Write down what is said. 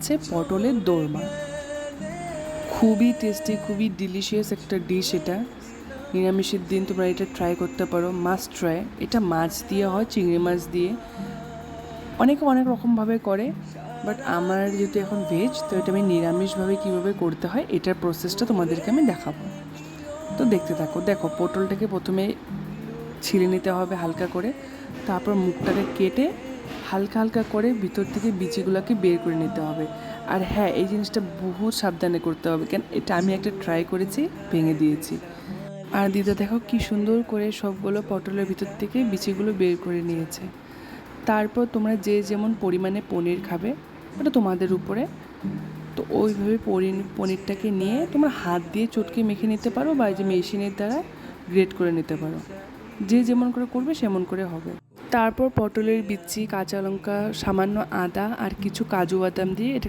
হচ্ছে পটলের দোরমা। খুবই টেস্টি, খুবই ডিলিশিয়াস একটা ডিশ এটা। নিরামিষের দিন তোমরা এটা ট্রাই করতে পারো, মাস্ট ট্রাই। এটা মাছ দিয়ে হয়, চিংড়ি মাছ দিয়ে। অনেকে অনেক রকমভাবে করে, বাট আমার যেহেতু এখন ভেজ, তো এটা আমি নিরামিষভাবে কীভাবে করতে হয় এটার প্রসেসটা তোমাদেরকে আমি দেখাবো। তো দেখতে থাকো। দেখো, পটলটাকে প্রথমে ছিলে নিতে হবে হালকা করে, তারপর মুখটাকে কেটে হালকা হালকা করে ভিতর থেকে বিচিগুলোকে বের করে নিতে হবে। আর হ্যাঁ, এই জিনিসটা বহুত সাবধানে করতে হবে, কেন এটা আমি একটা ট্রাই করেছি, ভেঙে দিয়েছি। আর দিদা দেখো কি সুন্দর করে সবগুলো পটলের ভিতর থেকে বিচিগুলো বের করে নিয়েছে। তারপর তোমরা যে যেমন পরিমাণে পনির খাবে ওটা তোমাদের উপরে। তো ওইভাবে পনিরটাকে নিয়ে তোমরা হাত দিয়ে চটকে মেখে নিতে পারো, বা এই যে মেশিনের দ্বারা গ্রেট করে নিতে পারো। যে যেমন করে করবে সেমন করে হবে। তারপর পটলের বিচি, কাঁচা লঙ্কা, সামান্য আদা আর কিছু কাজু বাদাম দিয়ে এটা